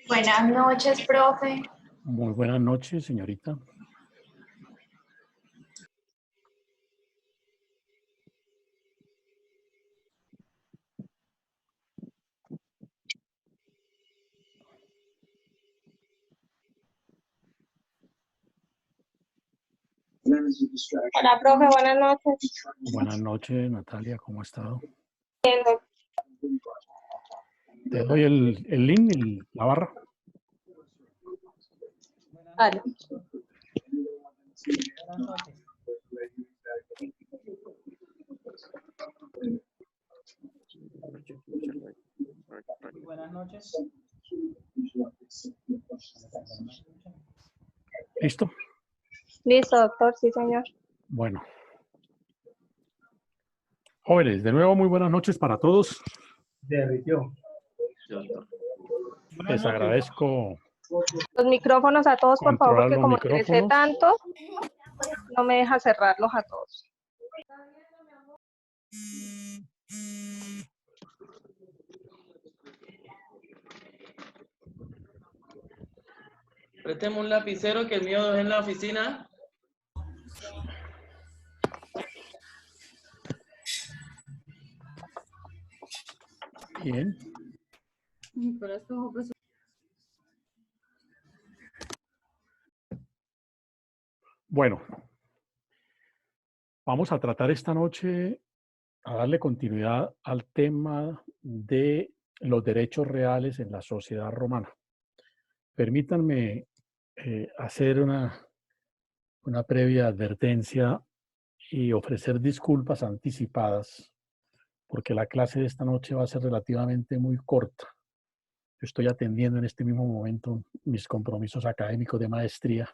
Buenas noches, profe. Muy buenas noches, señorita. Hola, profe, buenas noches. Buenas noches, Natalia, ¿cómo ha estado? Bien, Te doy el link y la barra. vale. Buenas noches. ¿Listo? Listo, doctor, sí, señor. Bueno. Jóvenes, de nuevo muy buenas noches para todos. Derritió. Les agradezco Los micrófonos a todos, por favor, controlar porque los como ingresé micrófonos. tanto, no me deja cerrarlos a todos. Présteme un lapicero que el mío es en la oficina. Bien. Bueno, vamos a tratar esta noche a darle continuidad al tema de los derechos reales en la sociedad romana. Permítanme hacer una previa advertencia y ofrecer disculpas anticipadas, porque la clase de esta noche va a ser relativamente muy corta. Yo estoy atendiendo en este mismo momento mis compromisos académicos de maestría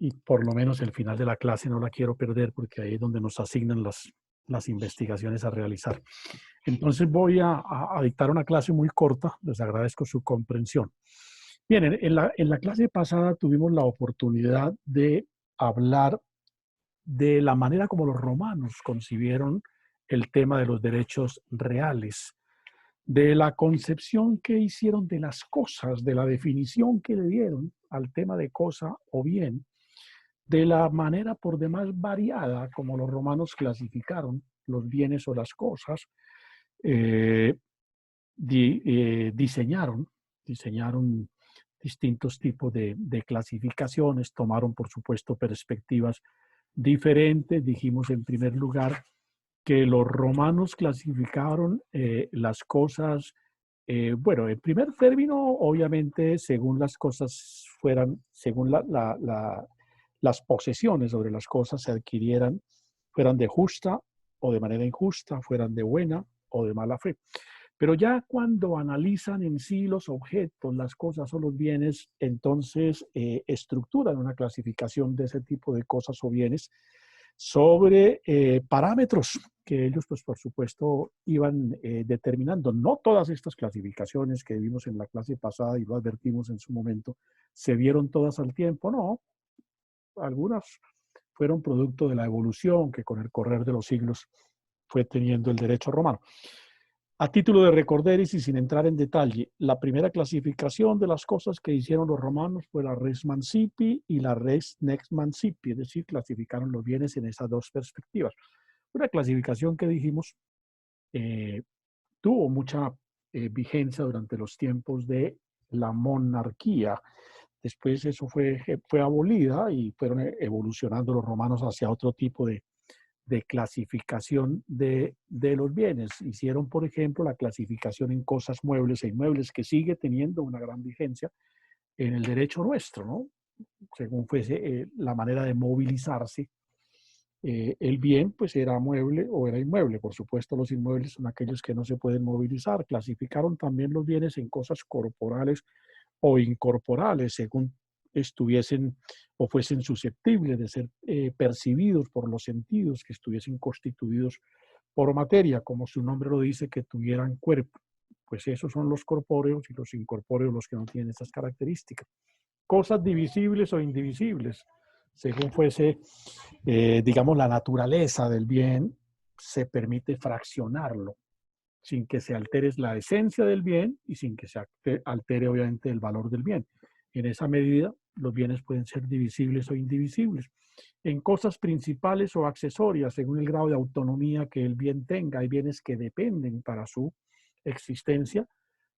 y por lo menos el final de la clase no la quiero perder porque ahí es donde nos asignan las investigaciones a realizar. Entonces voy a dictar una clase muy corta, les agradezco su comprensión. Bien, en la clase pasada tuvimos la oportunidad de hablar de la manera como los romanos concibieron el tema de los derechos reales, de la concepción que hicieron de las cosas, de la definición que le dieron al tema de cosa o bien, de la manera por demás variada como los romanos clasificaron los bienes o las cosas, diseñaron distintos tipos de clasificaciones, tomaron por supuesto perspectivas diferentes. Dijimos en primer lugar que los romanos clasificaron las cosas, bueno, en primer término, obviamente, según las cosas fueran, según las posesiones sobre las cosas se adquirieran, fueran de justa o de manera injusta, fueran de buena o de mala fe. Pero ya cuando analizan en sí los objetos, las cosas o los bienes, entonces estructuran una clasificación de ese tipo de cosas o bienes sobre parámetros que ellos, pues por supuesto, iban determinando. No todas estas clasificaciones que vimos en la clase pasada y lo advertimos en su momento, se vieron todas al tiempo, no. Algunas fueron producto de la evolución que con el correr de los siglos fue teniendo el derecho romano. A título de recorderis y sin entrar en detalle, la primera clasificación de las cosas que hicieron los romanos fue la res mancipi y la res nex mancipi, es decir, clasificaron los bienes en esas dos perspectivas. Una clasificación que dijimos tuvo mucha vigencia durante los tiempos de la monarquía. Después eso fue abolida y fueron evolucionando los romanos hacia otro tipo de clasificación de los bienes. Hicieron, por ejemplo, la clasificación en cosas muebles e inmuebles, que sigue teniendo una gran vigencia en el derecho nuestro, ¿no? Según fuese la manera de movilizarse, el bien pues era mueble o era inmueble. Por supuesto, los inmuebles son aquellos que no se pueden movilizar. Clasificaron también los bienes en cosas corporales o incorporales, según estuviesen o fuesen susceptibles de ser percibidos por los sentidos, que estuviesen constituidos por materia, como su nombre lo dice, que tuvieran cuerpo. Pues esos son los corpóreos y los incorpóreos los que no tienen esas características. Cosas divisibles o indivisibles, según fuese, digamos, la naturaleza del bien, se permite fraccionarlo. sin que se altere la esencia del bien y sin que se altere obviamente el valor del bien. En esa medida, los bienes pueden ser divisibles o indivisibles. En cosas principales o accesorias, según el grado de autonomía que el bien tenga, hay bienes que dependen para su existencia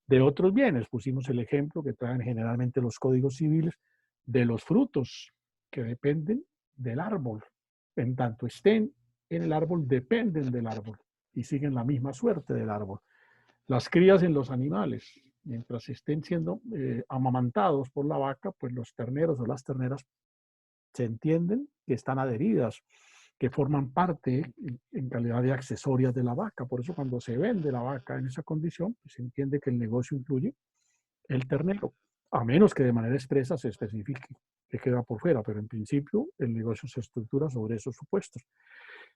de otros bienes. Pusimos el ejemplo que traen generalmente los códigos civiles de los frutos que dependen del árbol. En tanto estén en el árbol, dependen del árbol y siguen la misma suerte del árbol. Las crías en los animales, mientras estén siendo amamantados por la vaca, pues los terneros o las terneras se entienden que están adheridas, que forman parte en calidad de accesorias de la vaca. Por eso cuando se vende la vaca en esa condición, pues se entiende que el negocio incluye el ternero, a menos que de manera expresa se especifique que queda por fuera, pero en principio el negocio se estructura sobre esos supuestos.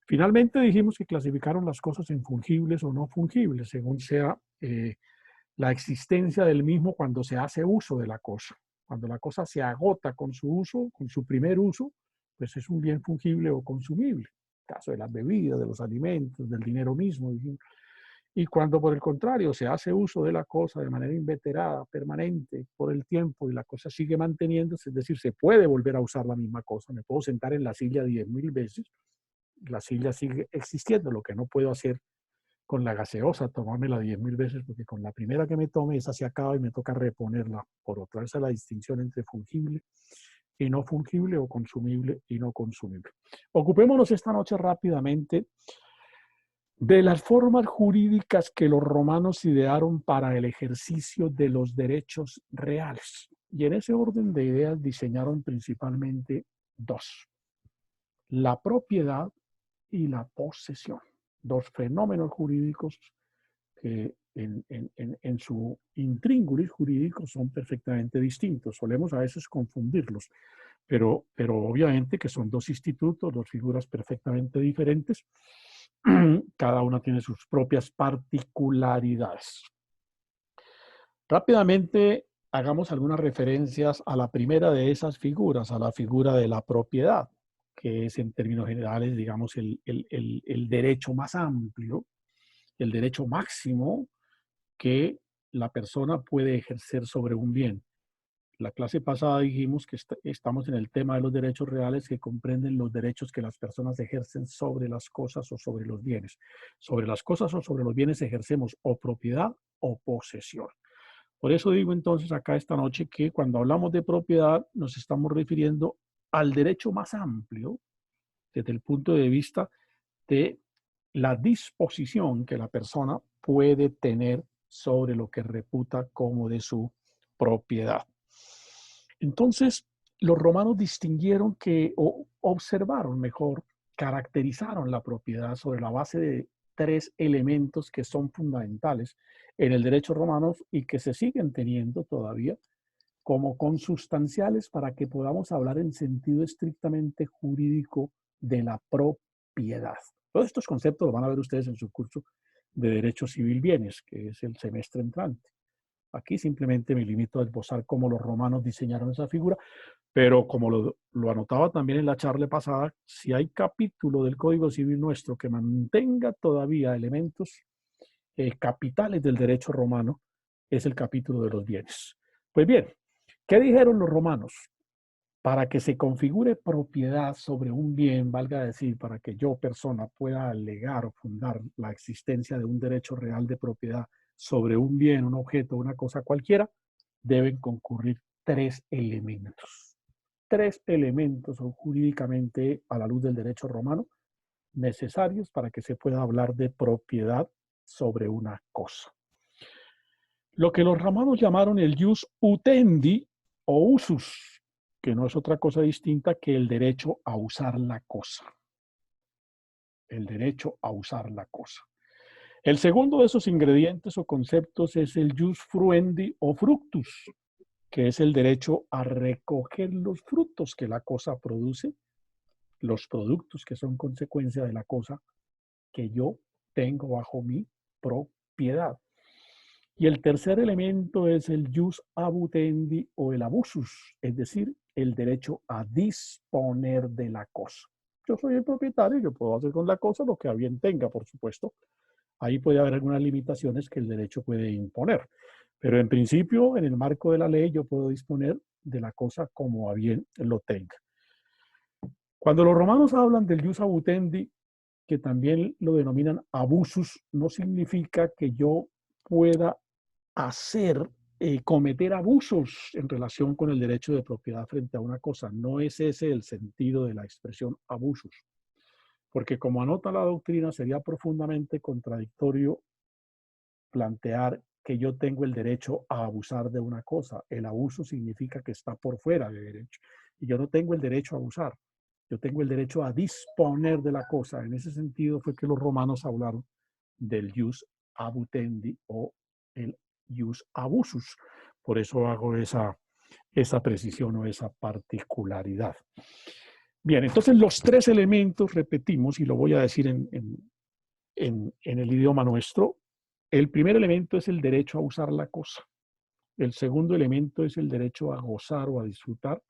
Finalmente dijimos que clasificaron las cosas en fungibles o no fungibles, según sea la existencia del mismo cuando se hace uso de la cosa. Cuando la cosa se agota con su uso, con su primer uso, pues es un bien fungible o consumible. El caso de las bebidas, de los alimentos, del dinero mismo. Y cuando por el contrario se hace uso de la cosa de manera inveterada, permanente, por el tiempo, y la cosa sigue manteniéndose, es decir, se puede volver a usar la misma cosa. Me puedo sentar en la silla 10.000 veces, la silla sigue existiendo. Lo que no puedo hacer con la gaseosa, tomármela 10.000 veces, porque con la primera que me tome, esa se acaba y me toca reponerla por otra. Esa es la distinción entre fungible y no fungible, o consumible y no consumible. Ocupémonos esta noche rápidamente de las formas jurídicas que los romanos idearon para el ejercicio de los derechos reales. Y en ese orden de ideas diseñaron principalmente dos: la propiedad y la posesión. Dos fenómenos jurídicos que en su intríngulis jurídico son perfectamente distintos. Solemos a veces confundirlos, pero obviamente que son dos institutos, dos figuras perfectamente diferentes. Cada una tiene sus propias particularidades. Rápidamente hagamos algunas referencias a la primera de esas figuras, a la figura de la propiedad, que es en términos generales, digamos, el derecho más amplio, el derecho máximo que la persona puede ejercer sobre un bien. La clase pasada dijimos que estamos en el tema de los derechos reales, que comprenden los derechos que las personas ejercen sobre las cosas o sobre los bienes. Sobre las cosas o sobre los bienes ejercemos o propiedad o posesión. Por eso digo entonces acá esta noche que cuando hablamos de propiedad nos estamos refiriendo al derecho más amplio desde el punto de vista de la disposición que la persona puede tener sobre lo que reputa como de su propiedad. Entonces, los romanos distinguieron o observaron mejor, caracterizaron la propiedad sobre la base de tres elementos que son fundamentales en el derecho romano y que se siguen teniendo todavía como consustanciales para que podamos hablar en sentido estrictamente jurídico de la propiedad. Todos estos conceptos los van a ver ustedes en su curso de Derecho Civil Bienes, que es el semestre entrante. Aquí simplemente me limito a esbozar cómo los romanos diseñaron esa figura, pero como lo anotaba también en la charla pasada, si hay capítulo del Código Civil nuestro que mantenga todavía elementos capitales del derecho romano, es el capítulo de los bienes. Pues bien, ¿qué dijeron los romanos? Para que se configure propiedad sobre un bien, valga decir, para que yo, persona, pueda alegar o fundar la existencia de un derecho real de propiedad sobre un bien, un objeto, una cosa cualquiera, deben concurrir tres elementos. Tres elementos son jurídicamente, a la luz del derecho romano, necesarios para que se pueda hablar de propiedad sobre una cosa. Lo que los romanos llamaron el jus utendi o usus, que no es otra cosa distinta que el derecho a usar la cosa. El derecho a usar la cosa. El segundo de esos ingredientes o conceptos es el jus fruendi o fructus, que es el derecho a recoger los frutos que la cosa produce, los productos que son consecuencia de la cosa que yo tengo bajo mi propiedad. Y el tercer elemento es el jus abutendi o el abusus, es decir, el derecho a disponer de la cosa. Yo soy el propietario, yo puedo hacer con la cosa lo que a bien tenga, por supuesto, Ahí puede haber algunas limitaciones que el derecho puede imponer. Pero en principio, en el marco de la ley, yo puedo disponer de la cosa como a bien lo tenga. Cuando los romanos hablan del jus abutendi, que también lo denominan abusus, no significa que yo pueda cometer abusos en relación con el derecho de propiedad frente a una cosa. No es ese el sentido de la expresión abusus. Porque como anota la doctrina, sería profundamente contradictorio plantear que yo tengo el derecho a abusar de una cosa. El abuso significa que está por fuera de derecho. Y yo no tengo el derecho a abusar. Yo tengo el derecho a disponer de la cosa. En ese sentido fue que los romanos hablaron del jus abutendi o el jus abusus. Por eso hago esa precisión o esa particularidad. Bien, entonces los tres elementos, repetimos, y lo voy a decir en el idioma nuestro. El primer elemento es el derecho a usar la cosa. El segundo elemento es el derecho a gozar o a disfrutar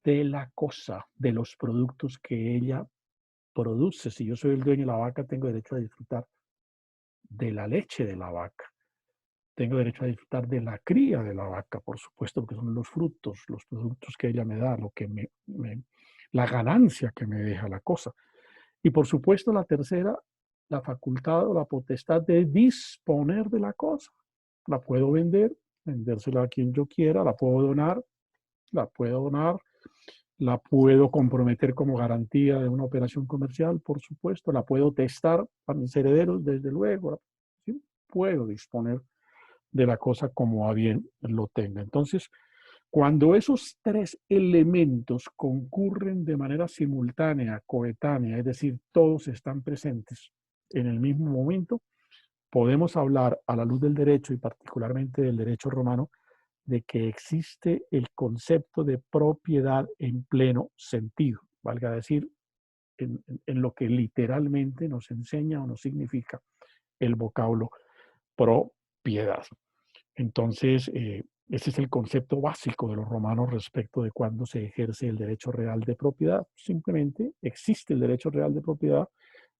de la cosa, de los productos que ella produce. Si yo soy el dueño de la vaca, tengo derecho a disfrutar de la leche de la vaca. Tengo derecho a disfrutar de la cría de la vaca, por supuesto, porque son los frutos, los productos que ella me da, la ganancia que me deja la cosa. Y por supuesto, la tercera, la facultad o la potestad de disponer de la cosa. La puedo vender, vendérsela a quien yo quiera, la puedo donar, la puedo comprometer como garantía de una operación comercial, por supuesto, la puedo testar para mis herederos, desde luego, ¿sí? Puedo disponer de la cosa como a bien lo tenga. Entonces, cuando esos tres elementos concurren de manera simultánea, coetánea, es decir, todos están presentes en el mismo momento, podemos hablar a la luz del derecho y particularmente del derecho romano de que existe el concepto de propiedad en pleno sentido, valga decir, en lo que literalmente nos enseña o nos significa el vocablo propiedad. Entonces, ese es el concepto básico de los romanos respecto de cuándo se ejerce el derecho real de propiedad. Simplemente existe el derecho real de propiedad,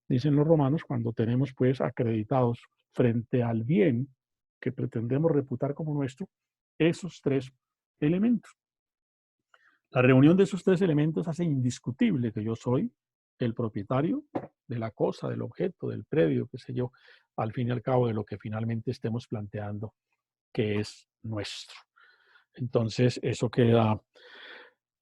dicen los romanos, cuando tenemos pues acreditados frente al bien que pretendemos reputar como nuestro, esos tres elementos. La reunión de esos tres elementos hace indiscutible que yo soy el propietario de la cosa, del objeto, del predio, qué sé yo, al fin y al cabo de lo que finalmente estemos planteando que es nuestro. Entonces, eso queda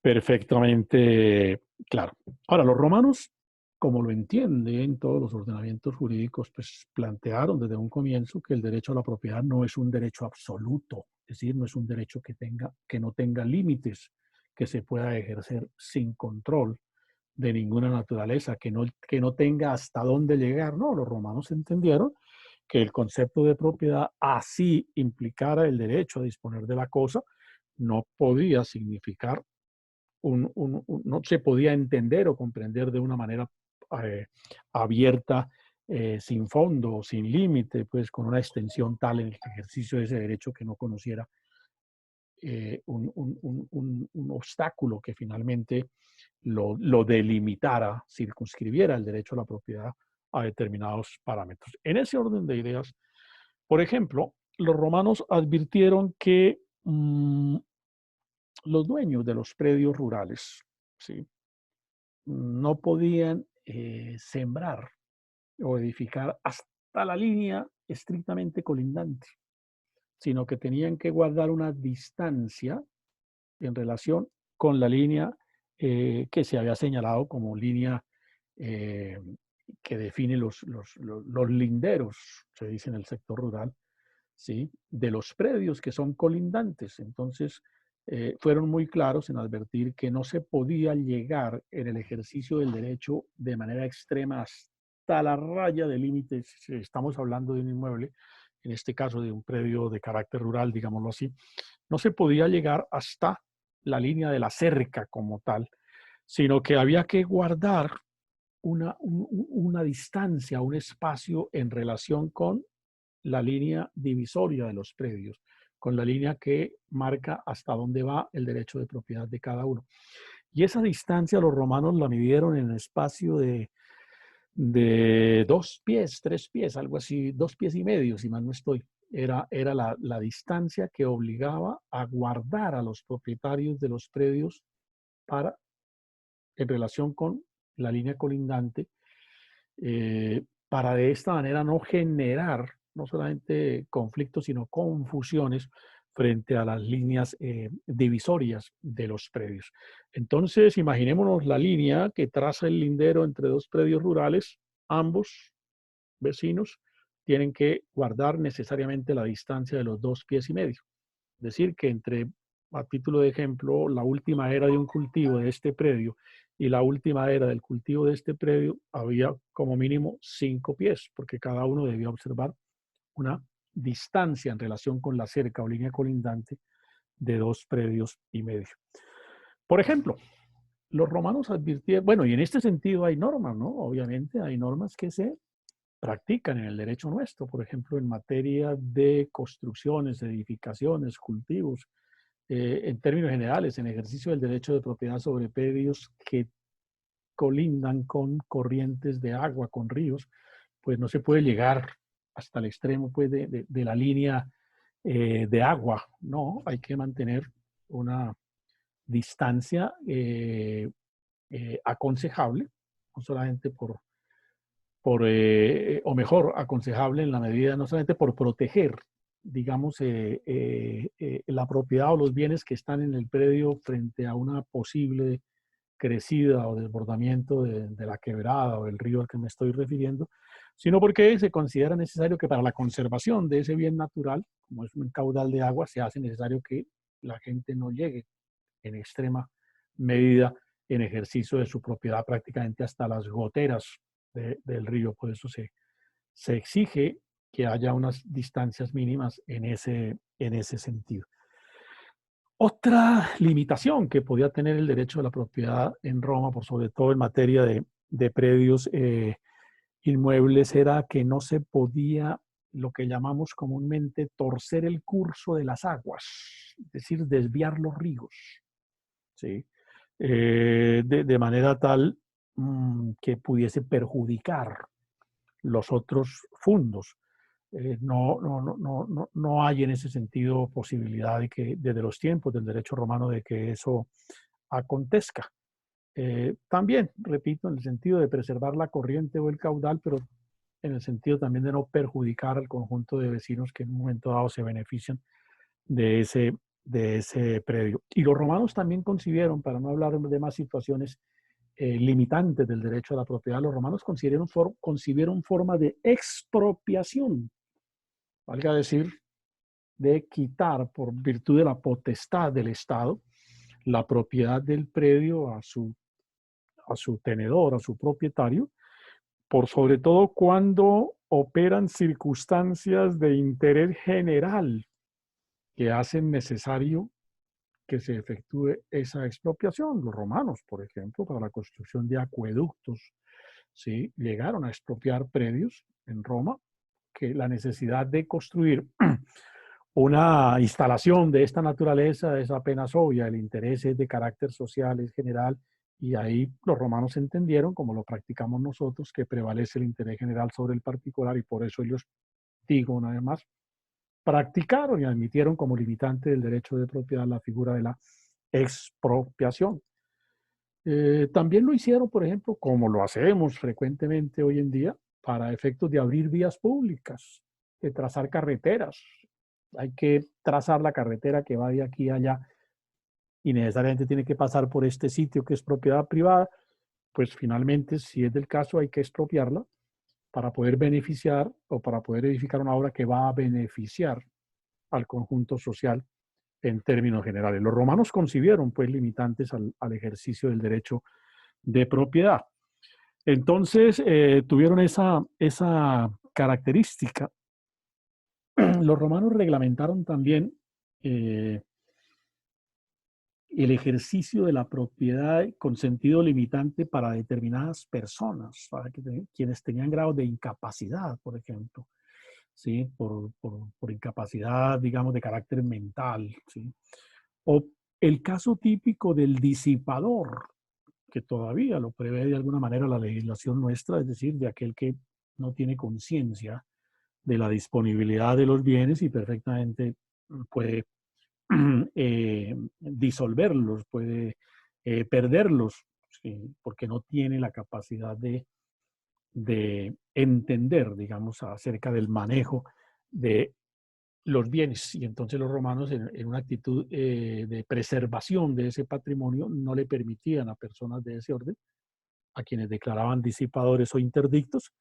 perfectamente claro. Ahora, los romanos, como lo entienden todos los ordenamientos jurídicos, pues plantearon desde un comienzo que el derecho a la propiedad no es un derecho absoluto, es decir, no es un derecho que no tenga límites, que se pueda ejercer sin control de ninguna naturaleza, que no tenga hasta dónde llegar. No, los romanos entendieron que el concepto de propiedad así implicara el derecho a disponer de la cosa, no podía significar, no se podía entender o comprender de una manera abierta, sin fondo, sin límite, pues con una extensión tal en el ejercicio de ese derecho que no conociera un obstáculo que finalmente lo delimitara, circunscribiera el derecho a la propiedad a determinados parámetros. En ese orden de ideas, por ejemplo, los romanos advirtieron que los dueños de los predios rurales, ¿sí?, no podían sembrar o edificar hasta la línea estrictamente colindante, sino que tenían que guardar una distancia en relación con la línea que se había señalado como línea que define los linderos, se dice en el sector rural, ¿sí?, de los predios que son colindantes. Entonces, fueron muy claros en advertir que no se podía llegar en el ejercicio del derecho de manera extrema hasta la raya de límites. Si estamos hablando de un inmueble, en este caso de un predio de carácter rural, digámoslo así, no se podía llegar hasta la línea de la cerca como tal, sino que había que guardar una distancia, un espacio en relación con la línea divisoria de los predios, con la línea que marca hasta dónde va el derecho de propiedad de cada uno. Y esa distancia los romanos la midieron en el espacio de de 2 pies, 3 pies, algo así, 2 pies y medio, si mal no estoy. Era la distancia que obligaba a guardar a los propietarios de los predios para, en relación con la línea colindante, para de esta manera no generar no solamente conflictos, sino confusiones frente a las líneas divisorias de los predios. Entonces, imaginémonos la línea que traza el lindero entre dos predios rurales, ambos vecinos tienen que guardar necesariamente la distancia de los 2 pies y medio. Es decir, que entre, a título de ejemplo, la última era de un cultivo de este predio y la última era del cultivo de este predio, había como mínimo 5 pies, porque cada uno debía observar una distancia en relación con la cerca o línea colindante de 2 predios y medio. Por ejemplo, los romanos advirtieron, bueno, y en este sentido hay normas, ¿no? Obviamente hay normas que se practican en el derecho nuestro, por ejemplo, en materia de construcciones, edificaciones, cultivos, en términos generales, en ejercicio del derecho de propiedad sobre predios que colindan con corrientes de agua, con ríos, pues no se puede llegar hasta el extremo pues, de la línea de agua, no, hay que mantener una distancia aconsejable, no solamente o mejor, aconsejable en la medida, no solamente por proteger, digamos, la propiedad o los bienes que están en el predio frente a una posible crecida o desbordamiento de la quebrada o del río al que me estoy refiriendo, sino porque se considera necesario que para la conservación de ese bien natural, como es un caudal de agua, se hace necesario que la gente no llegue en extrema medida en ejercicio de su propiedad prácticamente hasta las goteras del río. Por eso se exige que haya unas distancias mínimas en ese sentido. Otra limitación que podía tener el derecho de la propiedad en Roma, por sobre todo en materia de predios inmuebles, era que no se podía, lo que llamamos comúnmente, torcer el curso de las aguas, es decir, desviar los ríos, ¿sí? De manera tal que pudiese perjudicar los otros fundos. No hay en ese sentido posibilidad de que desde los tiempos del derecho romano de que eso acontezca. También, repito, en el sentido de preservar la corriente o el caudal, pero en el sentido también de no perjudicar al conjunto de vecinos que en un momento dado se benefician de ese predio. Y los romanos también concibieron, para no hablar de más situaciones limitantes del derecho a la propiedad, los romanos concibieron forma de expropiación, valga decir, de quitar por virtud de la potestad del Estado la propiedad del predio a su tenedor, a su propietario, por sobre todo cuando operan circunstancias de interés general que hacen necesario que se efectúe esa expropiación. Los romanos, por ejemplo, para la construcción de acueductos, ¿sí? Llegaron a expropiar predios en Roma, que la necesidad de construir una instalación de esta naturaleza es apenas obvia, el interés es de carácter social, es general, y ahí los romanos entendieron, como lo practicamos nosotros, que prevalece el interés general sobre el particular, y por eso ellos, digo una vez más, practicaron y admitieron como limitante del derecho de propiedad la figura de la expropiación. También lo hicieron, por ejemplo, como lo hacemos frecuentemente hoy en día, para efectos de abrir vías públicas, de trazar carreteras. Hay que trazar la carretera que va de aquí a allá y necesariamente tiene que pasar por este sitio que es propiedad privada. Pues finalmente, si es del caso, hay que expropiarla para poder beneficiar o para poder edificar una obra que va a beneficiar al conjunto social en términos generales. Los romanos concibieron pues limitantes al ejercicio del derecho de propiedad. Entonces tuvieron esa característica. Los romanos reglamentaron también el ejercicio de la propiedad con sentido limitante para determinadas personas, para quienes tenían grados de incapacidad, por ejemplo, ¿sí? Por incapacidad, digamos, de carácter mental, ¿sí? O el caso típico del disipador. que todavía lo prevé de alguna manera la legislación nuestra, es decir, de aquel que no tiene conciencia de la disponibilidad de los bienes y perfectamente puede disolverlos, puede perderlos, ¿sí? Porque no tiene la capacidad de entender, digamos, acerca del manejo de los bienes. Y entonces los romanos, en una actitud de preservación de ese patrimonio, no le permitían a personas de ese orden, a quienes declaraban disipadores o interdictos,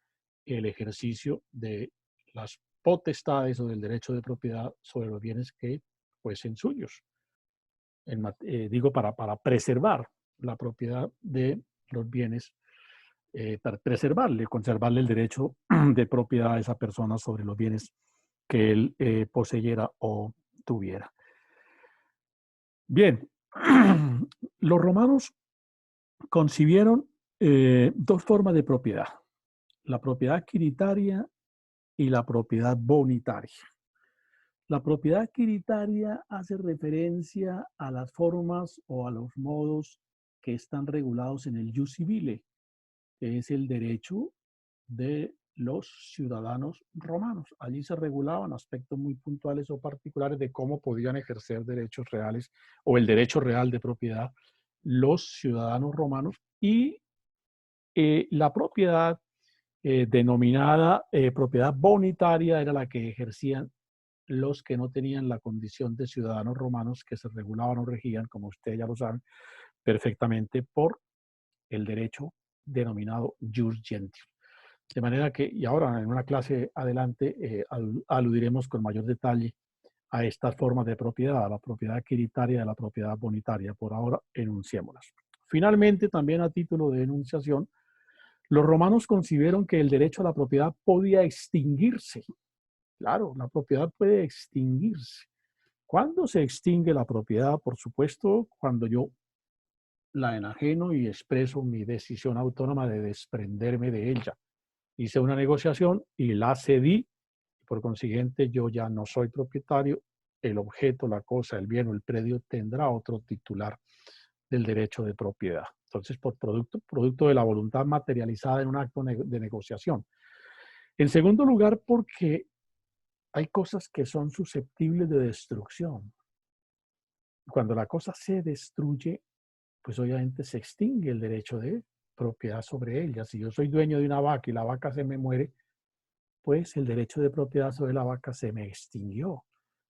el ejercicio de las potestades o del derecho de propiedad sobre los bienes que fuesen suyos. Digo, para preservar la propiedad de los bienes, para preservarle, conservarle el derecho de propiedad a esa persona sobre los bienes que él poseyera o tuviera. Bien, los romanos concibieron dos formas de propiedad: la propiedad adquiritaria y la propiedad bonitaria. La propiedad adquiritaria hace referencia a las formas o a los modos que están regulados en el jus civile, que es el derecho de los ciudadanos romanos. Allí se regulaban aspectos muy puntuales o particulares de cómo podían ejercer derechos reales o el derecho real de propiedad los ciudadanos romanos, y la propiedad denominada propiedad bonitaria era la que ejercían los que no tenían la condición de ciudadanos romanos, que se regulaban o regían, como ustedes ya lo saben perfectamente, por el derecho denominado jus gentium. De manera que, y ahora en una clase adelante, aludiremos con mayor detalle a estas formas de propiedad, a la propiedad adquiritaria y a la propiedad bonitaria. Por ahora, enunciémoslas. Finalmente, también a título de enunciación, los romanos concibieron que el derecho a la propiedad podía extinguirse. Claro, la propiedad puede extinguirse. ¿Cuándo se extingue la propiedad? Por supuesto, cuando yo la enajeno y expreso mi decisión autónoma de desprenderme de ella. Hice una negociación y la cedí, por consiguiente yo ya no soy propietario, el objeto, la cosa, el bien o el predio tendrá otro titular del derecho de propiedad. Entonces, por producto de la voluntad materializada en un acto de negociación. En segundo lugar, porque hay cosas que son susceptibles de destrucción. Cuando la cosa se destruye, pues obviamente se extingue el derecho de propiedad sobre ella. Si yo soy dueño de una vaca y la vaca se me muere, pues el derecho de propiedad sobre la vaca se me extinguió.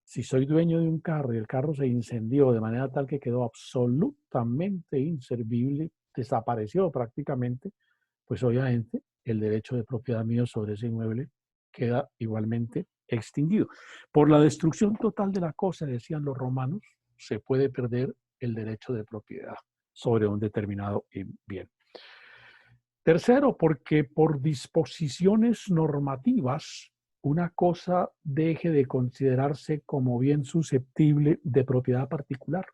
Si soy dueño de un carro y el carro se incendió de manera tal que quedó absolutamente inservible, desapareció prácticamente, pues obviamente el derecho de propiedad mío sobre ese inmueble queda igualmente extinguido. Por la destrucción total de la cosa, decían los romanos, se puede perder el derecho de propiedad sobre un determinado bien. Tercero, porque por disposiciones normativas una cosa deje de considerarse como bien susceptible de propiedad particular.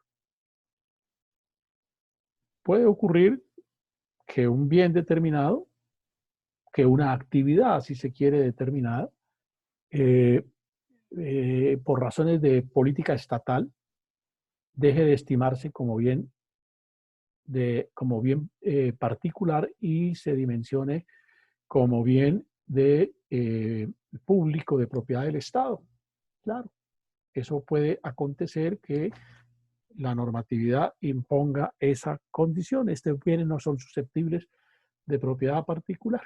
Puede ocurrir que un bien determinado, que una actividad, si se quiere, determinada, por razones de política estatal, deje de estimarse como bien particular y se dimensione como bien de público, de propiedad del Estado. Claro, eso puede acontecer, que la normatividad imponga esa condición. Estos bienes no son susceptibles de propiedad particular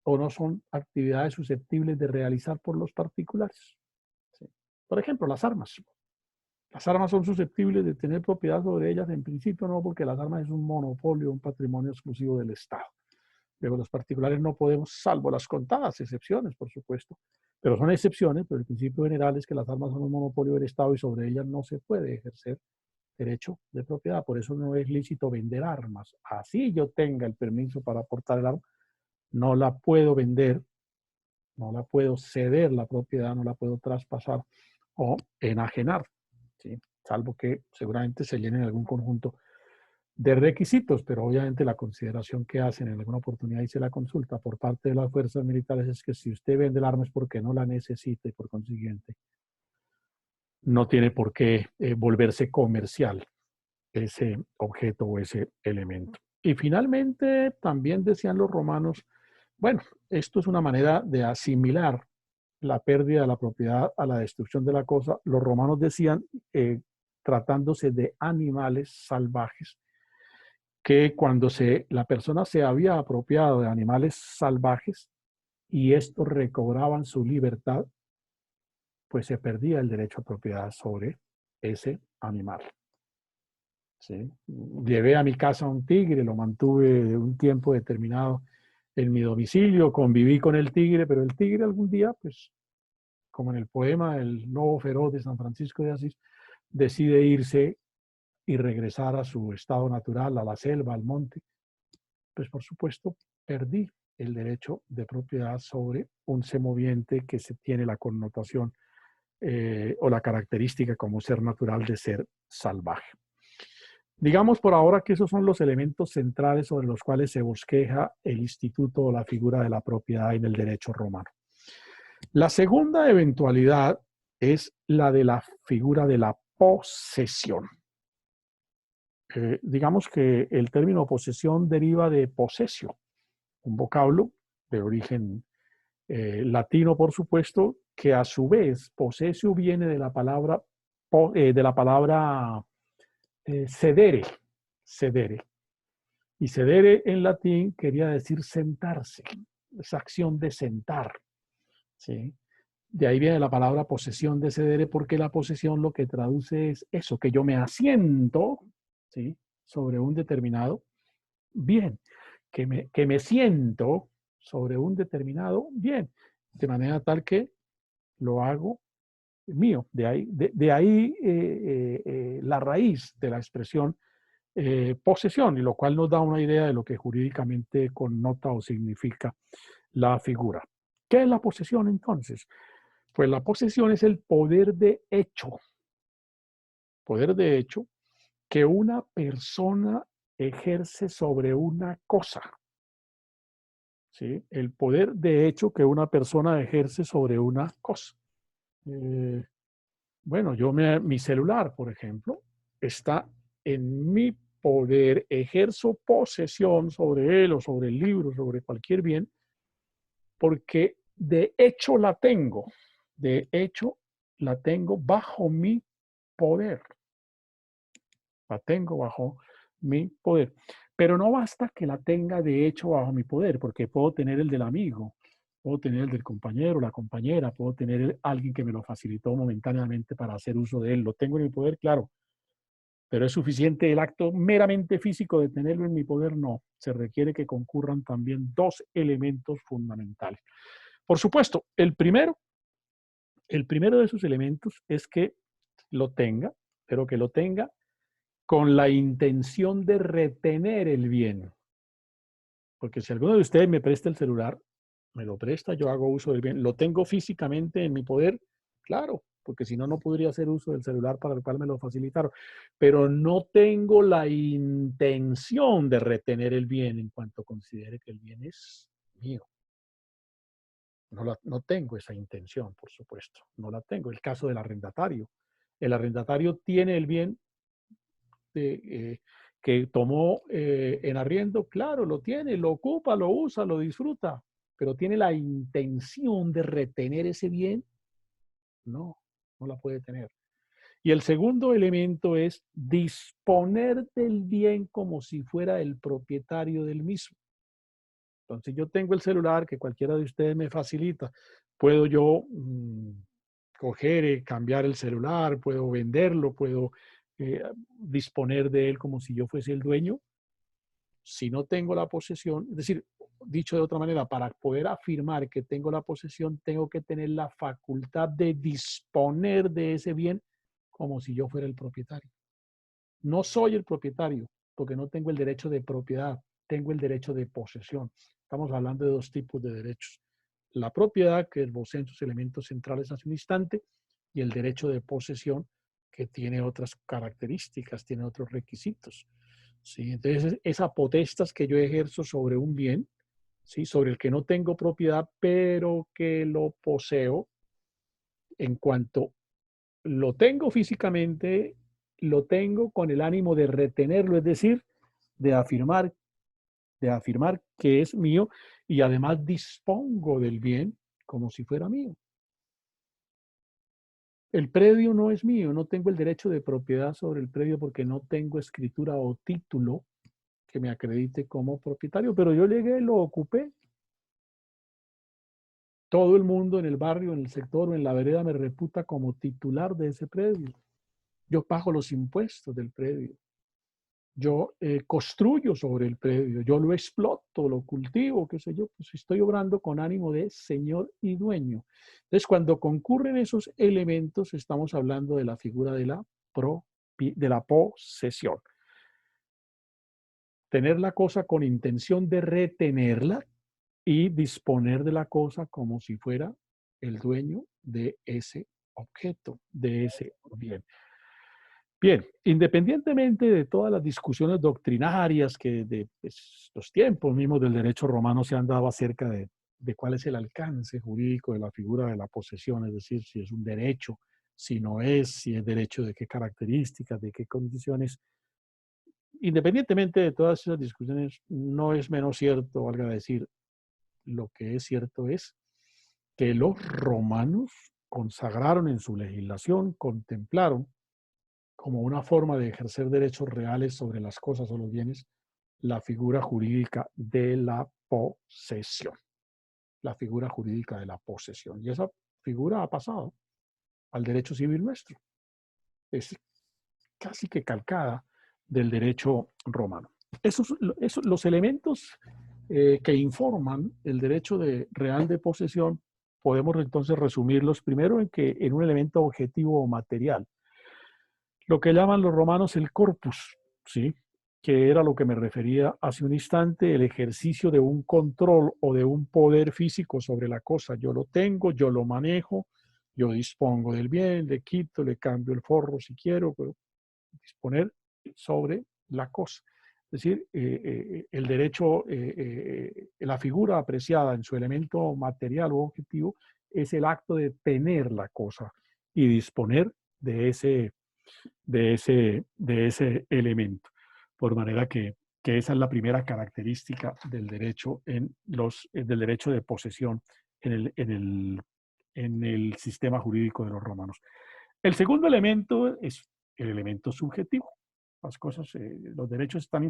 o no son actividades susceptibles de realizar por los particulares. ¿Sí? Por ejemplo, las armas. Las armas son susceptibles de tener propiedad sobre ellas, en principio no, porque las armas es un monopolio, un patrimonio exclusivo del Estado. Luego los particulares no podemos, salvo las contadas excepciones, por supuesto, pero son excepciones, pero el principio general es que las armas son un monopolio del Estado y sobre ellas no se puede ejercer derecho de propiedad. Por eso no es lícito vender armas. Así yo tenga el permiso para portar el arma, no la puedo vender, no la puedo ceder la propiedad, no la puedo traspasar o enajenar, ¿sí? Salvo que seguramente se llenen algún conjunto de requisitos, pero obviamente la consideración que hacen en alguna oportunidad, hice la consulta por parte de las fuerzas militares, es que si usted vende el arma es porque no la necesita y por consiguiente no tiene por qué volverse comercial ese objeto o ese elemento. Y finalmente, también decían los romanos, bueno, esto es una manera de asimilar la pérdida de la propiedad a la destrucción de la cosa. Los romanos decían, tratándose de animales salvajes, que cuando la persona se había apropiado de animales salvajes y estos recobraban su libertad, pues se perdía el derecho a propiedad sobre ese animal. ¿Sí? Llevé a mi casa un tigre, lo mantuve un tiempo determinado en mi domicilio, conviví con el tigre, pero el tigre algún día, pues, como en el poema El Lobo Feroz de San Francisco de Asís, decide irse y regresar a su estado natural, a la selva, al monte. Pues por supuesto perdí el derecho de propiedad sobre un semoviente que se tiene la connotación o la característica como ser natural de ser salvaje. Digamos por ahora que esos son los elementos centrales sobre los cuales se bosqueja el instituto o la figura de la propiedad en el derecho romano. La segunda eventualidad es la de la figura de la posesión. Digamos que el término posesión deriva de possessio, un vocablo de origen latino, por supuesto, que a su vez possessio viene de la palabra cedere, cedere. Y cedere en latín quería decir sentarse, esa acción de sentar. ¿Sí? De ahí viene la palabra posesión de cedere, porque la posesión lo que traduce es eso, que yo me asiento, ¿sí?, sobre un determinado bien, que me siento sobre un determinado bien, de manera tal que lo hago mío. De ahí la raíz de la expresión posesión, y lo cual nos da una idea de lo que jurídicamente connota o significa la figura. ¿Qué es la posesión entonces? Pues la posesión es el poder de hecho que una persona ejerce sobre una cosa. ¿Sí? El poder de hecho que una persona ejerce sobre una cosa. Bueno, mi celular, por ejemplo, está en mi poder, ejerzo posesión sobre él o sobre el libro, sobre cualquier bien, porque de hecho la tengo. De hecho, la tengo bajo mi poder. La tengo bajo mi poder. Pero no basta que la tenga de hecho bajo mi poder, porque puedo tener el del amigo, puedo tener el del compañero, la compañera, puedo tener alguien que me lo facilitó momentáneamente para hacer uso de él. Lo tengo en mi poder, claro, pero ¿es suficiente el acto meramente físico de tenerlo en mi poder? No. Se requiere que concurran también dos elementos fundamentales. Por supuesto, el primero de esos elementos es que lo tenga, pero que lo tenga con la intención de retener el bien. Porque si alguno de ustedes me presta el celular, me lo presta, yo hago uso del bien, lo tengo físicamente en mi poder, claro, porque si no, no podría hacer uso del celular para el cual me lo facilitaron. Pero no tengo la intención de retener el bien en cuanto considere que el bien es mío. No tengo esa intención, por supuesto, no la tengo. El caso del arrendatario. El arrendatario tiene el bien que tomó en arriendo, claro, lo tiene, lo ocupa, lo usa, lo disfruta, pero tiene la intención de retener ese bien, no la puede tener. Y el segundo elemento es disponer del bien como si fuera el propietario del mismo. Entonces yo tengo el celular que cualquiera de ustedes me facilita, puedo yo coger, cambiar el celular, puedo venderlo, puedo disponer de él como si yo fuese el dueño. Si no tengo la posesión, es decir, dicho de otra manera, para poder afirmar que tengo la posesión, tengo que tener la facultad de disponer de ese bien como si yo fuera el propietario. No soy el propietario porque no tengo el derecho de propiedad, tengo el derecho de posesión. Estamos hablando de dos tipos de derechos. La propiedad, que esbocé en sus elementos centrales hace un instante, y el derecho de posesión, que tiene otras características, tiene otros requisitos. ¿Sí? Entonces, esa potestas que yo ejerzo sobre un bien, ¿sí?, sobre el que no tengo propiedad, pero que lo poseo, en cuanto lo tengo físicamente, lo tengo con el ánimo de retenerlo, es decir, de afirmar de afirmar que es mío y además dispongo del bien como si fuera mío. El predio no es mío, no tengo el derecho de propiedad sobre el predio porque no tengo escritura o título que me acredite como propietario, pero yo llegué, lo ocupé. Todo el mundo en el barrio, en el sector o en la vereda me reputa como titular de ese predio. Yo pago los impuestos del predio. Yo construyo sobre el predio, yo lo exploto, lo cultivo, qué sé yo, pues estoy obrando con ánimo de señor y dueño. Entonces, cuando concurren esos elementos, estamos hablando de la figura de la posesión. Tener la cosa con intención de retenerla y disponer de la cosa como si fuera el dueño de ese objeto, de ese bien. Bien, independientemente de todas las discusiones doctrinarias que de pues, los tiempos mismos del derecho romano se han dado acerca de cuál es el alcance jurídico de la figura de la posesión, es decir, si es un derecho, si no es, si es derecho de qué características, de qué condiciones. Independientemente de todas esas discusiones, no es menos cierto, valga decir, lo que es cierto es que los romanos consagraron en su legislación, contemplaron como una forma de ejercer derechos reales sobre las cosas o los bienes, la figura jurídica de la posesión. La figura jurídica de la posesión. Y esa figura ha pasado al derecho civil nuestro. Es casi que calcada del derecho romano. Los elementos que informan el derecho real de posesión, podemos entonces resumirlos primero en un elemento objetivo o material. Lo que llaman los romanos el corpus, ¿sí? Que era lo que me refería hace un instante, el ejercicio de un control o de un poder físico sobre la cosa. Yo lo tengo, yo lo manejo, yo dispongo del bien, le quito, le cambio el forro si quiero, pero disponer sobre la cosa. Es decir, el derecho, la figura apreciada en su elemento material o objetivo es el acto de tener la cosa y disponer de ese elemento. Por manera que esa es la primera característica del derecho, del derecho de posesión en el sistema jurídico de los romanos. El segundo elemento es el elemento subjetivo. Las cosas, los derechos están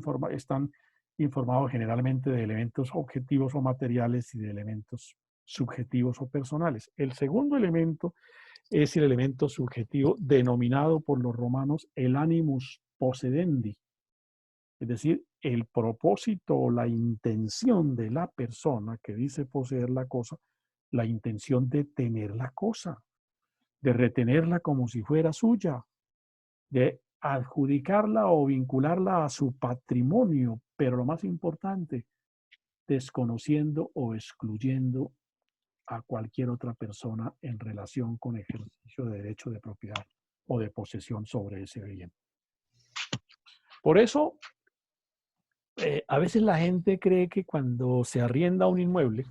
informados generalmente de elementos objetivos o materiales y de elementos subjetivos o personales. El segundo elemento es el elemento subjetivo denominado por los romanos el animus possedendi, es decir, el propósito o la intención de la persona que dice poseer la cosa, la intención de tener la cosa, de retenerla como si fuera suya, de adjudicarla o vincularla a su patrimonio, pero lo más importante, desconociendo o excluyendo a cualquier otra persona en relación con ejercicio de derecho de propiedad o de posesión sobre ese bien. Por eso, a veces la gente cree que cuando se arrienda un inmueble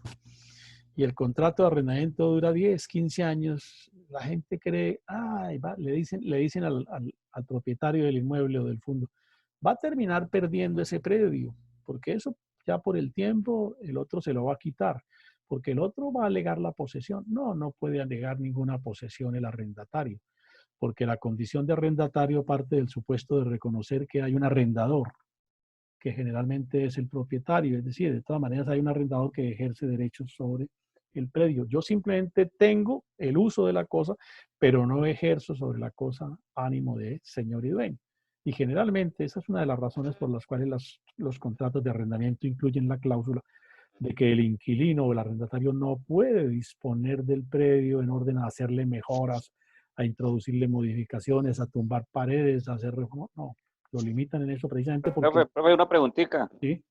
y el contrato de arrendamiento dura 10, 15 años, la gente cree, le dicen al propietario del inmueble o del fondo, va a terminar perdiendo ese predio, porque eso ya por el tiempo el otro se lo va a quitar, porque el otro va a alegar la posesión. No puede alegar ninguna posesión el arrendatario, porque la condición de arrendatario parte del supuesto de reconocer que hay un arrendador, que generalmente es el propietario, es decir, de todas maneras hay un arrendador que ejerce derechos sobre el predio. Yo simplemente tengo el uso de la cosa, pero no ejerzo sobre la cosa ánimo de señor y dueño. Y generalmente esa es una de las razones por las cuales los contratos de arrendamiento incluyen la cláusula de que el inquilino o el arrendatario no puede disponer del predio en orden a hacerle mejoras, a introducirle modificaciones, a tumbar paredes, a hacer reformas. No, lo limitan en eso precisamente porque... Profe, una preguntita. ¿Sí?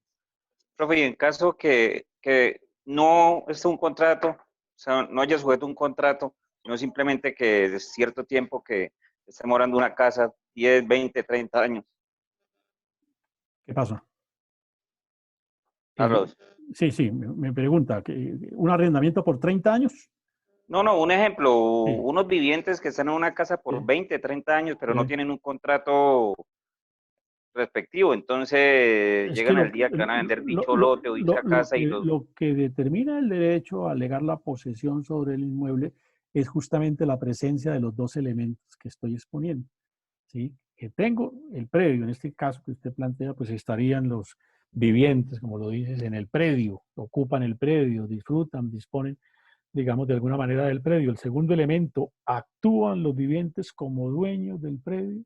Profe, y en caso que no esté un contrato, o sea, no haya sujeto un contrato, sino simplemente que de cierto tiempo que esté morando una casa, 10, 20, 30 años. ¿Qué pasa? Carlos. Sí, me pregunta, ¿un arrendamiento por 30 años? No, un ejemplo, Sí. unos vivientes que están en una casa por 20, 30 años, pero no Sí. tienen un contrato respectivo. Entonces Es que llegan al día que van a vender dicho lo- lote o dicha casa y lo que determina el derecho a alegar la posesión sobre el inmueble es justamente la presencia de los dos elementos que estoy exponiendo, ¿sí? Que tengo el predio, en este caso que usted plantea, pues estarían los vivientes, como lo dices, en el predio, ocupan el predio, disfrutan, disponen, digamos, de alguna manera del predio. El segundo elemento, actúan los vivientes como dueños del predio,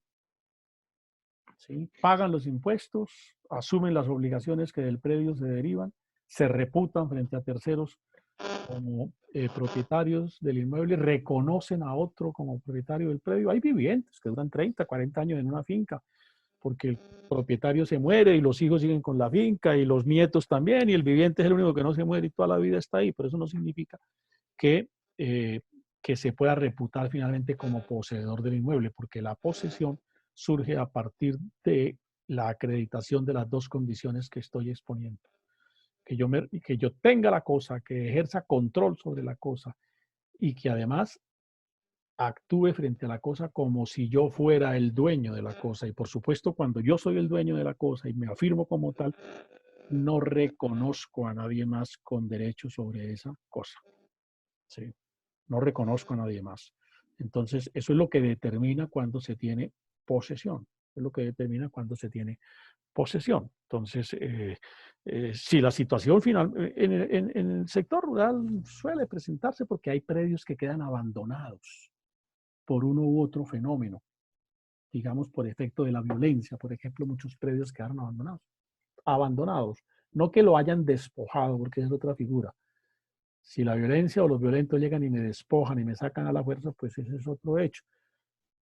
¿sí? Pagan los impuestos, asumen las obligaciones que del predio se derivan, se reputan frente a terceros como propietarios del inmueble, reconocen a otro como propietario del predio. Hay vivientes que duran 30, 40 años en una finca, porque el propietario se muere y los hijos siguen con la finca y los nietos también, y el viviente es el único que no se muere y toda la vida está ahí, pero eso no significa que, eh, que se pueda reputar finalmente como poseedor del inmueble, porque la posesión surge a partir de la acreditación de las dos condiciones que estoy exponiendo. Que yo tenga la cosa, que ejerza control sobre la cosa y que además actúe frente a la cosa como si yo fuera el dueño de la cosa. Y por supuesto, cuando yo soy el dueño de la cosa y me afirmo como tal, no reconozco a nadie más con derecho sobre esa cosa. ¿Sí? No reconozco a nadie más. Entonces, eso es lo que determina cuando se tiene posesión. Es lo que determina cuando se tiene posesión. Entonces, si la situación final, en el sector rural suele presentarse porque hay predios que quedan abandonados por uno u otro fenómeno, digamos por efecto de la violencia. Por ejemplo, muchos predios quedaron abandonados. Abandonados. No que lo hayan despojado, porque es otra figura. Si la violencia o los violentos llegan y me despojan y me sacan a la fuerza, pues ese es otro hecho.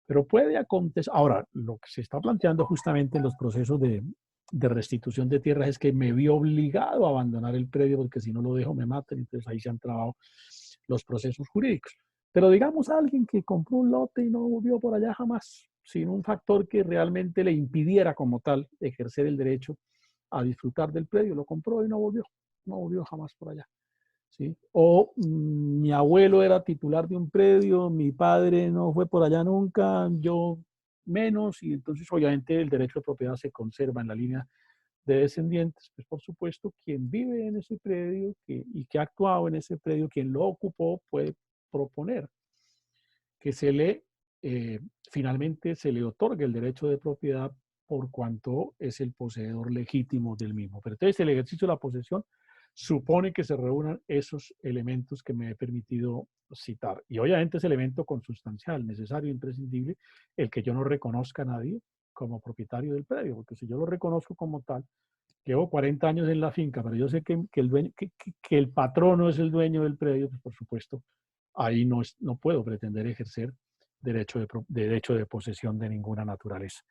Pero puede acontecer. Ahora, lo que se está planteando justamente en los procesos de restitución de tierras es que me vi obligado a abandonar el predio porque si no lo dejo me matan. Entonces ahí se han trabado los procesos jurídicos. Pero digamos a alguien que compró un lote y no volvió por allá jamás, sin un factor que realmente le impidiera como tal ejercer el derecho a disfrutar del predio, lo compró y no volvió jamás por allá. ¿Sí? O mi abuelo era titular de un predio, mi padre no fue por allá nunca, yo menos, y entonces obviamente el derecho de propiedad se conserva en la línea de descendientes. Pues por supuesto, quien vive en ese predio y que ha actuado en ese predio, quien lo ocupó, puede proponer que finalmente se le otorgue el derecho de propiedad por cuanto es el poseedor legítimo del mismo. Pero entonces el ejercicio de la posesión supone que se reúnan esos elementos que me he permitido citar. Y obviamente ese elemento consustancial, necesario, imprescindible, el que yo no reconozca a nadie como propietario del predio, porque si yo lo reconozco como tal, llevo 40 años en la finca, pero yo sé que el patrono es el dueño del predio, pues por supuesto, ahí no puedo pretender ejercer derecho de posesión de ninguna naturaleza.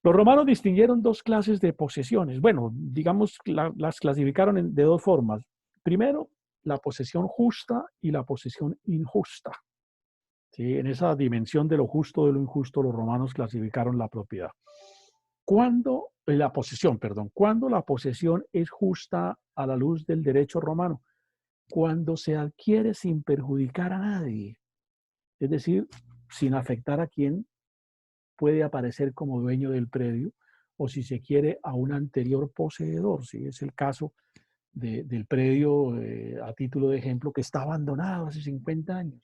Los romanos distinguieron dos clases de posesiones. Bueno, digamos, las clasificaron de dos formas. Primero, la posesión justa y la posesión injusta. ¿Sí? En esa dimensión de lo justo de lo injusto, los romanos clasificaron la propiedad. ¿Cuándo la posesión es justa a la luz del derecho romano? Cuando se adquiere sin perjudicar a nadie, es decir, sin afectar a quien puede aparecer como dueño del predio o si se quiere a un anterior poseedor, si es el caso del predio, a título de ejemplo, que está abandonado hace 50 años.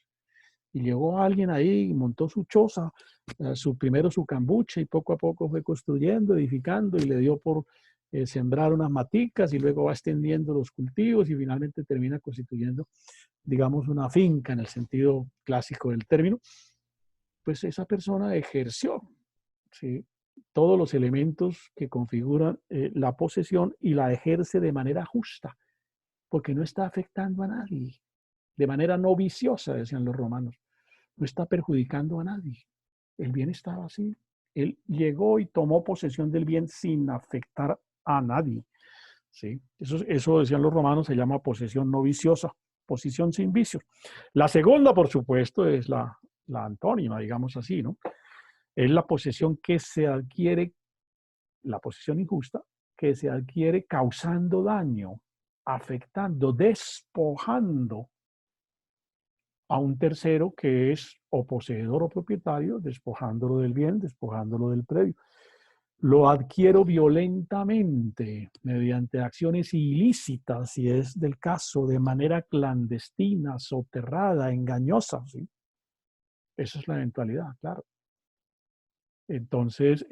Y llegó alguien ahí y montó su choza, primero su cambuche y poco a poco fue construyendo, edificando y le dio por sembrar unas maticas y luego va extendiendo los cultivos y finalmente termina constituyendo, digamos, una finca en el sentido clásico del término. Pues esa persona ejerció, ¿sí?, todos los elementos que configuran la posesión y la ejerce de manera justa, porque no está afectando a nadie, de manera no viciosa, decían los romanos. No está perjudicando a nadie. El bien estaba así. Él llegó y tomó posesión del bien sin afectar a nadie. ¿Sí? Eso decían los romanos, se llama posesión no viciosa, posición sin vicios. La segunda, por supuesto, es la antónima, digamos así, ¿no? Es la posesión que se adquiere, la posesión injusta, que se adquiere causando daño, afectando, despojando a un tercero que es o poseedor o propietario, despojándolo del bien, despojándolo del predio. lo adquiero violentamente mediante acciones ilícitas, si es del caso, de manera clandestina, soterrada, engañosa, ¿sí? Esa es la eventualidad, claro. Entonces,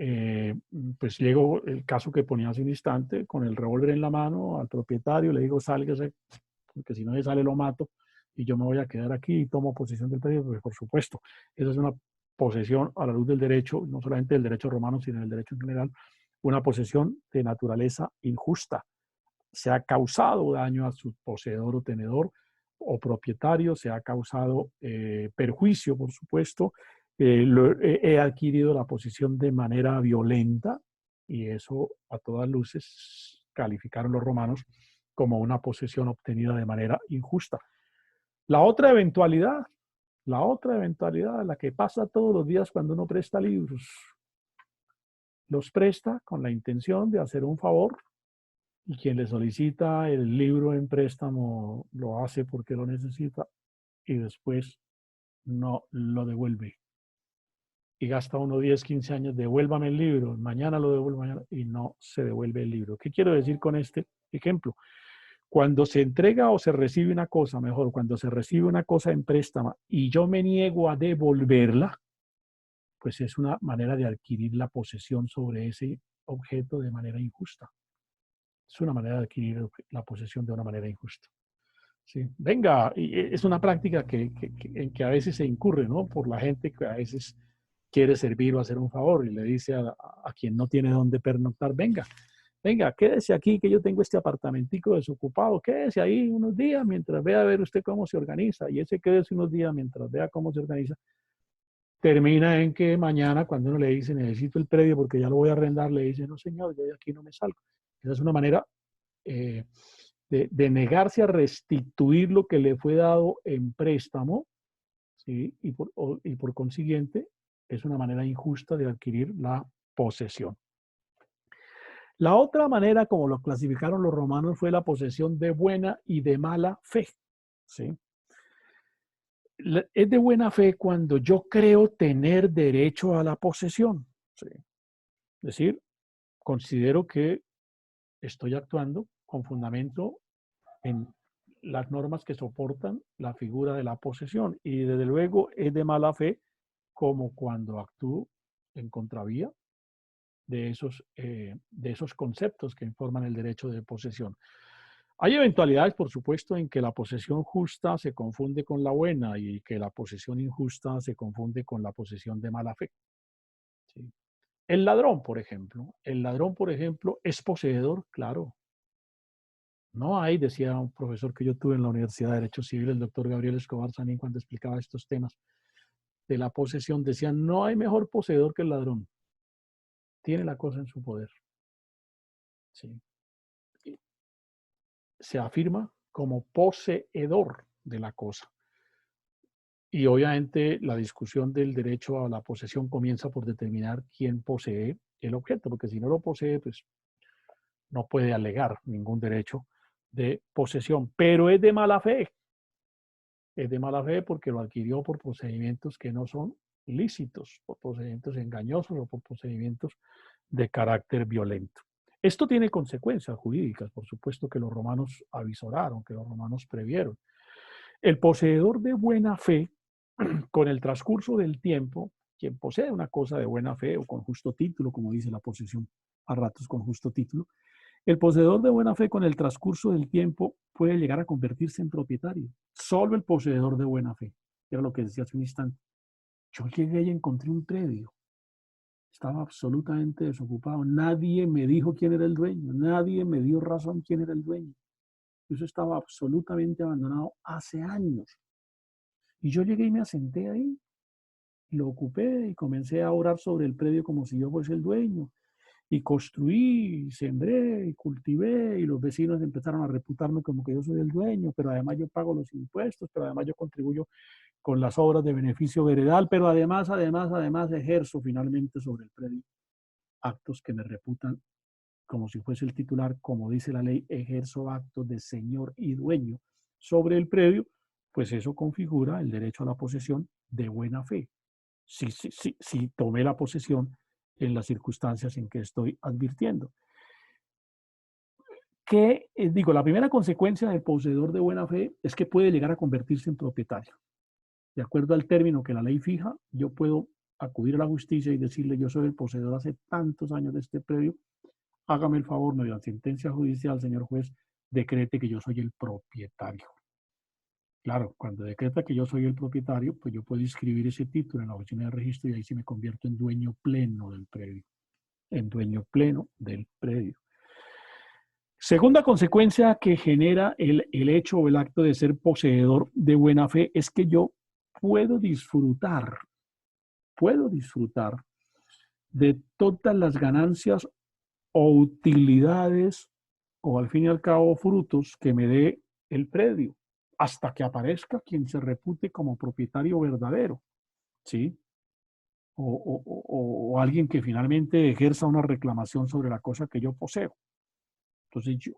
pues llego el caso que ponía hace un instante, con el revólver en la mano al propietario, le digo, sálgase, porque si no se sale lo mato, y yo me voy a quedar aquí y tomo posesión del predio, pues por supuesto, esa es una posesión a la luz del derecho, no solamente del derecho romano, sino del derecho en general, una posesión de naturaleza injusta. Se ha causado daño a su poseedor o tenedor o propietario, se ha causado perjuicio, por supuesto, he adquirido la posesión de manera violenta y eso a todas luces calificaron los romanos como una posesión obtenida de manera injusta. La otra eventualidad, la que pasa todos los días cuando uno presta libros, los presta con la intención de hacer un favor y quien le solicita el libro en préstamo lo hace porque lo necesita y después no lo devuelve. Y gasta uno 10, 15 años, devuélvame el libro, mañana lo devuelvo, mañana, y no se devuelve el libro. ¿Qué quiero decir con este ejemplo? Cuando se entrega o se recibe una cosa, mejor, cuando se recibe una cosa en préstamo y yo me niego a devolverla, pues es una manera de adquirir la posesión sobre ese objeto de manera injusta. Es una manera de adquirir la posesión de una manera injusta. Sí. Venga, y es una práctica en que a veces se incurre, ¿no? Por la gente que a veces quiere servir o hacer un favor y le dice a quien no tiene dónde pernoctar, venga, quédese aquí que yo tengo este apartamentico desocupado, quédese ahí unos días mientras vea a ver usted cómo se organiza. Y ese quédese unos días mientras vea cómo se organiza, termina en que mañana cuando uno le dice necesito el predio porque ya lo voy a arrendar, le dice no señor, yo de aquí no me salgo. Esa es una manera de negarse a restituir lo que le fue dado en préstamo, ¿sí? Y por consiguiente es una manera injusta de adquirir la posesión. La otra manera, como lo clasificaron los romanos, fue la posesión de buena y de mala fe, ¿sí? Es de buena fe cuando yo creo tener derecho a la posesión, ¿sí? Es decir, considero que estoy actuando con fundamento en las normas que soportan la figura de la posesión. Y desde luego es de mala fe como cuando actúo en contravía de esos conceptos que informan el derecho de posesión. Hay eventualidades, por supuesto, en que la posesión justa se confunde con la buena y que la posesión injusta se confunde con la posesión de mala fe. ¿Sí? El ladrón, por ejemplo, es poseedor, claro. No hay, decía un profesor que yo tuve en la Universidad de Derecho Civil, el doctor Gabriel Escobar Sanín, cuando explicaba estos temas de la posesión, decía, no hay mejor poseedor que el ladrón. Tiene la cosa en su poder. ¿Sí? Se afirma como poseedor de la cosa. Y obviamente la discusión del derecho a la posesión comienza por determinar quién posee el objeto, porque si no lo posee, pues no puede alegar ningún derecho de posesión. Pero es de mala fe. Es de mala fe porque lo adquirió por procedimientos que no son lícitos, por procedimientos engañosos o por procedimientos de carácter violento. Esto tiene consecuencias jurídicas, por supuesto que los romanos avisoraron, que los romanos previeron. El poseedor de buena fe, con el transcurso del tiempo, quien posee una cosa de buena fe o con justo título, como dice la posesión a ratos con justo título, el poseedor de buena fe con el transcurso del tiempo puede llegar a convertirse en propietario. Solo el poseedor de buena fe. Era lo que decía hace un instante. Yo llegué y encontré un predio. Estaba absolutamente desocupado. Nadie me dijo quién era el dueño. Nadie me dio razón quién era el dueño. Eso estaba absolutamente abandonado hace años. Y yo llegué y me asenté ahí. Lo ocupé y comencé a orar sobre el predio como si yo fuese el dueño. Y construí, y sembré, y cultivé, y los vecinos empezaron a reputarme como que yo soy el dueño, pero además yo pago los impuestos, pero además yo contribuyo con las obras de beneficio veredal, pero además ejerzo finalmente sobre el predio actos que me reputan como si fuese el titular, como dice la ley, ejerzo actos de señor y dueño sobre el predio, pues eso configura el derecho a la posesión de buena fe. Si tomé la posesión en las circunstancias en que estoy advirtiendo. Que, digo, la primera consecuencia del poseedor de buena fe es que puede llegar a convertirse en propietario. De acuerdo al término que la ley fija, yo puedo acudir a la justicia y decirle: yo soy el poseedor hace tantos años de este predio, hágame el favor, mediante sentencia judicial, señor juez, decrete que yo soy el propietario. Claro, cuando decreta que yo soy el propietario, pues yo puedo inscribir ese título en la oficina de registro y ahí sí me convierto en dueño pleno del predio. En dueño pleno del predio. Segunda consecuencia que genera el hecho o el acto de ser poseedor de buena fe es que yo puedo disfrutar de todas las ganancias o utilidades o al fin y al cabo frutos que me dé el predio, hasta que aparezca quien se repute como propietario verdadero, ¿sí? O alguien que finalmente ejerza una reclamación sobre la cosa que yo poseo. Entonces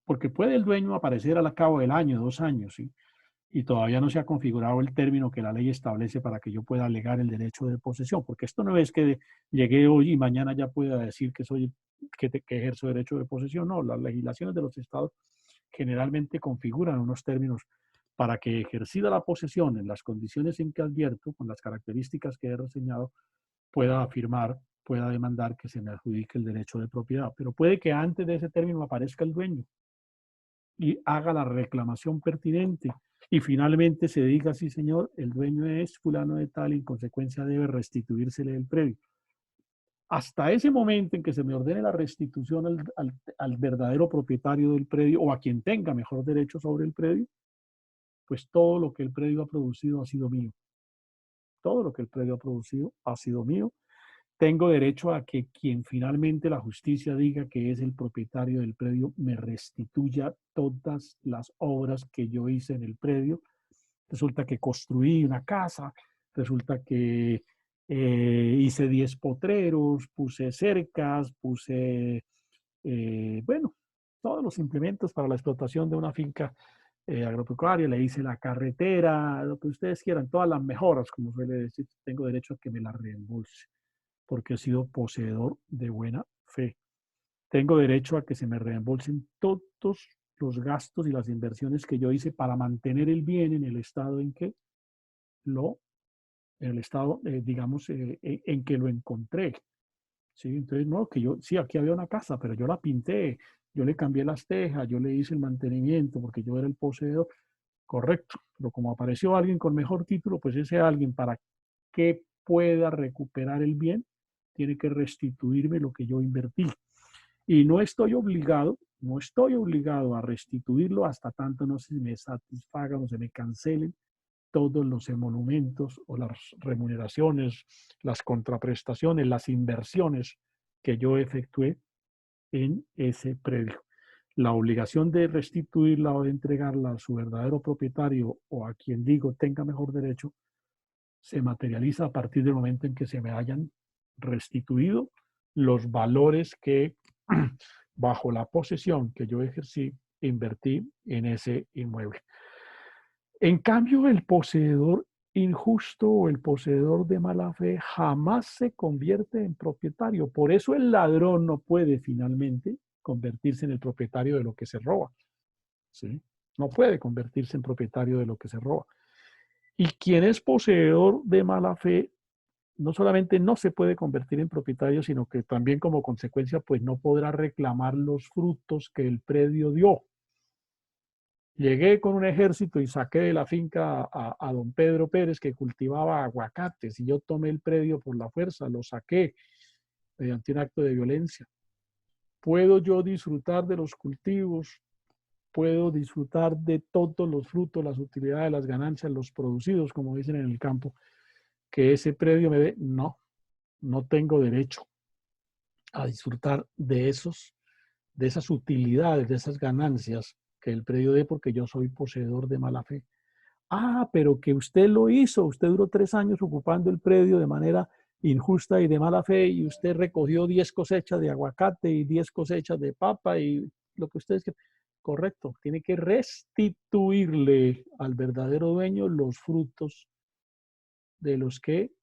porque puede el dueño aparecer al cabo del año, 2 años, ¿sí? Y todavía no se ha configurado el término que la ley establece para que yo pueda alegar el derecho de posesión, porque esto no es que llegué hoy y mañana ya pueda decir que que ejerzo derecho de posesión. No, las legislaciones de los estados generalmente configuran unos términos para que ejercida la posesión en las condiciones en que advierto, con las características que he reseñado, pueda afirmar, pueda demandar que se me adjudique el derecho de propiedad. Pero puede que antes de ese término aparezca el dueño y haga la reclamación pertinente y finalmente se diga: sí, señor, el dueño es fulano de tal y en consecuencia debe restituírsele el predio. Hasta ese momento en que se me ordene la restitución al verdadero propietario del predio o a quien tenga mejor derecho sobre el predio, pues todo lo que el predio ha producido ha sido mío. Todo lo que el predio ha producido ha sido mío. Tengo derecho a que quien finalmente la justicia diga que es el propietario del predio me restituya todas las obras que yo hice en el predio. Resulta que construí una casa, resulta que hice 10 potreros, puse cercas, puse, bueno, todos los implementos para la explotación de una finca agropecuaria, le hice la carretera, lo que ustedes quieran, todas las mejoras, como suele decir. Tengo derecho a que me las reembolse, porque he sido poseedor de buena fe. Tengo derecho a que se me reembolsen todos los gastos y las inversiones que yo hice para mantener el bien en el estado en que en que lo encontré. ¿Sí? Entonces, no, que yo, sí, aquí había una casa, pero yo la pinté, yo le cambié las tejas, yo le hice el mantenimiento porque yo era el poseedor. Correcto, pero como apareció alguien con mejor título, pues ese alguien, para que pueda recuperar el bien, tiene que restituirme lo que yo invertí. Y no estoy obligado a restituirlo hasta tanto no se me satisfagan o se me cancelen todos los emolumentos o las remuneraciones, las contraprestaciones, las inversiones que yo efectué en ese predio. La obligación de restituirla o de entregarla a su verdadero propietario o a quien digo tenga mejor derecho se materializa a partir del momento en que se me hayan restituido los valores que bajo la posesión que yo ejercí, invertí en ese inmueble. En cambio, el poseedor injusto o el poseedor de mala fe jamás se convierte en propietario. Por eso el ladrón no puede finalmente convertirse en el propietario de lo que se roba. ¿Sí? No puede convertirse en propietario de lo que se roba. Y quien es poseedor de mala fe no solamente no se puede convertir en propietario, sino que también como consecuencia pues no podrá reclamar los frutos que el predio dio. Llegué con un ejército y saqué de la finca a don Pedro Pérez, que cultivaba aguacates, y yo tomé el predio por la fuerza, lo saqué mediante un acto de violencia. ¿Puedo yo disfrutar de los cultivos? ¿Puedo disfrutar de todos los frutos, las utilidades, las ganancias, los producidos, como dicen en el campo, que ese predio me dé? No, no tengo derecho a disfrutar de esas utilidades, de esas ganancias que el predio dé, porque yo soy poseedor de mala fe. Ah, pero que usted lo hizo, usted duró 3 años ocupando el predio de manera injusta y de mala fe, y usted recogió 10 cosechas de aguacate y 10 cosechas de papa y lo que ustedes quieran. Correcto, tiene que restituirle al verdadero dueño los frutos de los que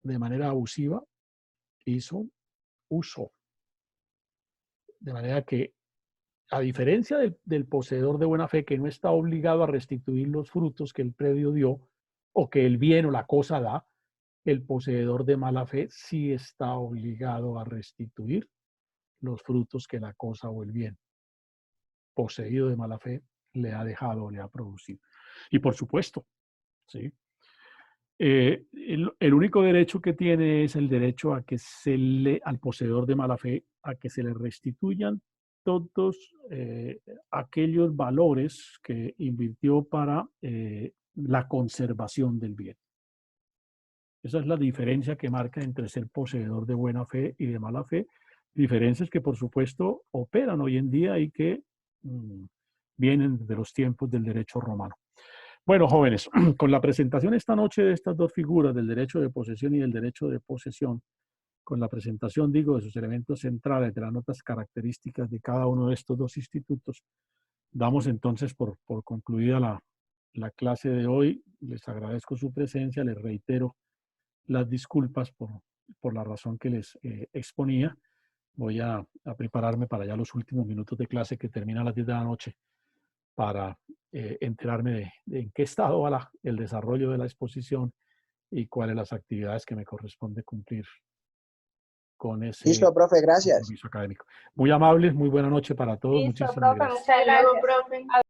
de manera abusiva hizo uso. De manera que, a diferencia del poseedor de buena fe, que no está obligado a restituir los frutos que el predio dio, o que el bien o la cosa da, el poseedor de mala fe sí está obligado a restituir los frutos que la cosa o el bien poseído de mala fe le ha dejado o le ha producido. Y por supuesto, ¿sí? El único derecho que tiene es el derecho a que al poseedor de mala fe, a que se le restituyan todos aquellos valores que invirtió para la conservación del bien. Esa es la diferencia que marca entre ser poseedor de buena fe y de mala fe. Diferencias que, por supuesto, operan hoy en día y que vienen de los tiempos del derecho romano. Bueno, jóvenes, con la presentación esta noche de estas dos figuras, del derecho de posesión y del derecho de posesión, con la presentación, digo, de sus elementos centrales, de las notas características de cada uno de estos dos institutos, damos entonces por concluida la clase de hoy. Les agradezco su presencia, les reitero las disculpas por la razón que les exponía. Voy a prepararme para ya los últimos minutos de clase que termina a las 10 de la noche para enterarme de en qué estado va el desarrollo de la exposición y cuáles las actividades que me corresponde cumplir con ese Listo, profe, gracias. compromiso académico. Muy amables, muy buena noche para todos. Listo, Muchísimas profe, gracias. muchas Hasta luego, gracias. profe.